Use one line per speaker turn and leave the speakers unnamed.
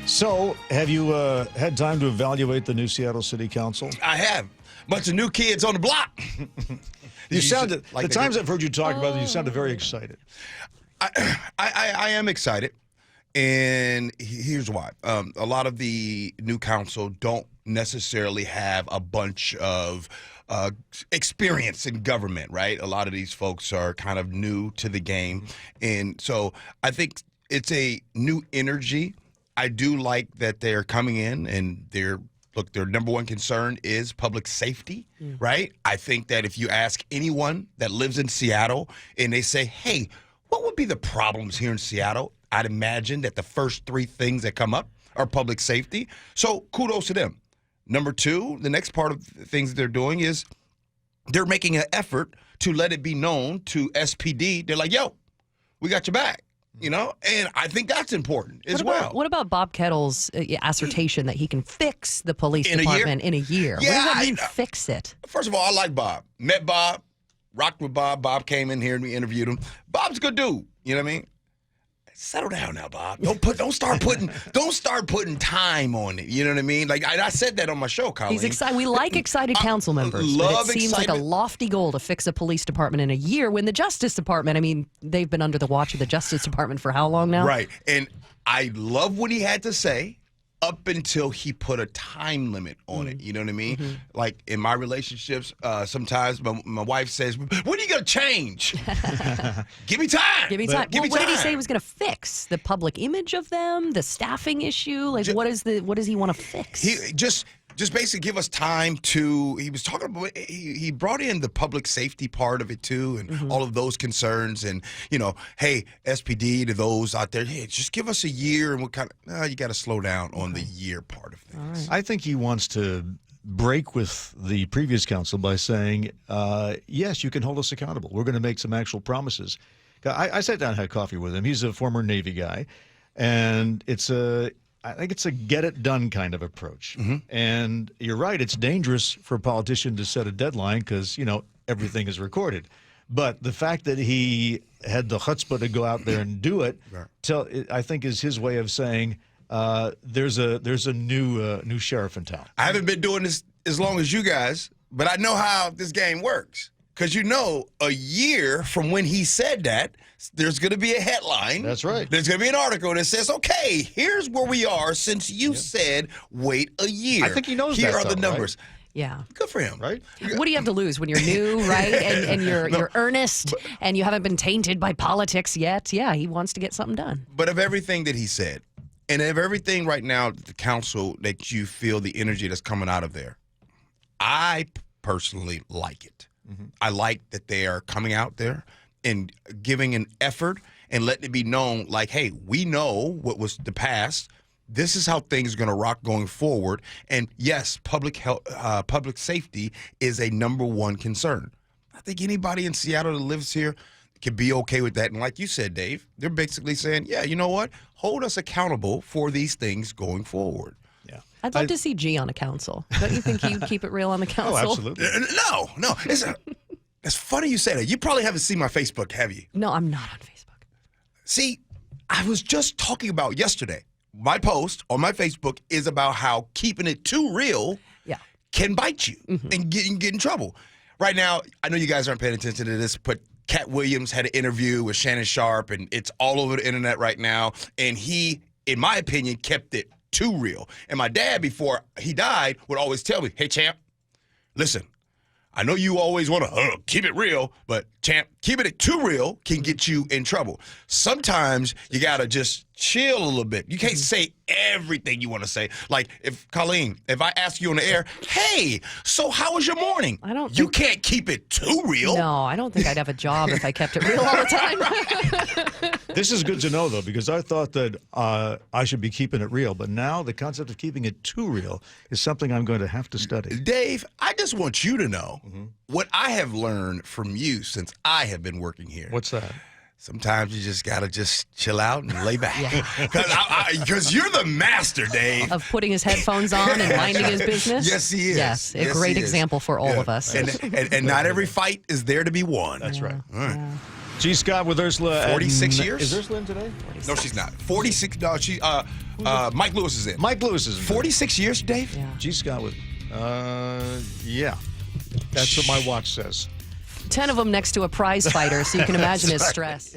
So, have you had time to evaluate the new Seattle City Council?
I have. Bunch of new kids on the block.
You sounded, like the times I've heard you talk about it, you sounded very excited.
I am excited, and here's why. A lot of the new council don't necessarily have a bunch of experience in government, right? A lot of these folks are kind of new to the game, and so I think it's a new energy. I do like that they're coming in and their number one concern is public safety, right? I think that if you ask anyone that lives in Seattle and they say, hey, what would be the problems here in Seattle? I'd imagine that the first three things that come up are public safety. So kudos to them. Number two, the next part of the things that they're doing is they're making an effort to let it be known to SPD. They're like, yo, we got your back. You know, and I think that's important as well.
What about Bob Kettle's assertion that he can fix the police department in a year?
Yeah,
what does that mean, fix it?
First of all, I like Bob. Met Bob, rocked with Bob. Bob came in here and we interviewed him. Bob's a good dude. You know what I mean? Settle down now, Bob. Don't start putting time on it. You know what I mean? Like I said that on my show, Colleen.
He's excited. We like excited council members. But it seems like a lofty goal to fix a police department in a year when the Justice Department, I mean, they've been under the watch of the Justice Department for how long now?
Right. And I love what he had to say up until he put a time limit on it. You know what I mean? Like in my relationships, sometimes my wife says, when are you going to change? Give me time.
Give me time. What did he say he was going to fix? The public image of them? The staffing issue? Like, what does he want to fix?
He just basically give us time to, he was talking about, he brought in the public safety part of it too and all of those concerns and, you know, hey, SPD to those out there, hey, just give us a year and you got to slow down on the year part of things.
I think he wants to break with the previous council by saying, yes, you can hold us accountable. We're going to make some actual promises. I sat down and had coffee with him. He's a former Navy guy, and I think it's a get-it-done kind of approach. And you're right, it's dangerous for a politician to set a deadline because, you know, everything is recorded. But the fact that he had the chutzpah to go out there and do it, I think is his way of saying there's a new sheriff in town.
I haven't been doing this as long as you guys, but I know how this game works. Because, you know, a year from when he said that, there's going to be a headline.
That's right.
There's going to be an article that says, okay, here's where we are since you said wait a year.
I think he knows
Here
that,
are the
though,
numbers.
Right?
Yeah.
Good for him.
Right?
What do you have to lose when you're new, right? And you're earnest and you haven't been tainted by politics yet? Yeah, he wants to get something done.
But of everything that he said, and of everything right now, the council, that you feel the energy that's coming out of there, I personally like it. I like that they are coming out there and giving an effort and letting it be known, like, hey, we know what was the past. This is how things are going to rock going forward. And yes, public health, public safety is a number one concern. I think anybody in Seattle that lives here can be okay with that. And like you said, Dave, they're basically saying, yeah, you know what? Hold us accountable for these things going forward.
Yeah.
I'd love to see G on a council. Don't you think you'd keep it real on the council?
Oh, absolutely.
No. It's funny you say that. You probably haven't seen my Facebook, have you?
No, I'm not on Facebook.
See, I was just talking about yesterday. My post on my Facebook is about how keeping it too real can bite you and get in trouble. Right now, I know you guys aren't paying attention to this, but Cat Williams had an interview with Shannon Sharp, and it's all over the internet right now. And he, in my opinion, kept it too real. And my dad, before he died, would always tell me, hey, champ, listen, I know you always want to keep it real, but, champ, keeping it too real can get you in trouble. Sometimes you got to just chill a little bit. You can't say everything you want to say. Like, Colleen, if I ask you on the air, hey, so how was your morning? You can't keep it too real.
No, I don't think I'd have a job if I kept it real all the time.
This is good to know, though, because I thought that I should be keeping it real. But now the concept of keeping it too real is something I'm going to have to study.
Dave, I just want you to know what I have learned from you since I have been working here.
What's that?
Sometimes you just got to just chill out and lay back. Because you're the master, Dave.
Of putting his headphones on and minding his business?
Yes, he is.
Yes, a great example for all of us.
And not every fight is there to be won.
That's right.
All right.
Yeah.
G. Scott with Ursula.
46
and-
years?
Is Ursula in today?
No, she's not. 46. No, Mike Lewis is in.
Mike Lewis is in today.
46 years, Dave?
Yeah.
G. Scott with. Yeah. That's what my watch says.
10 of them next to a prize fighter, so you can imagine his stress.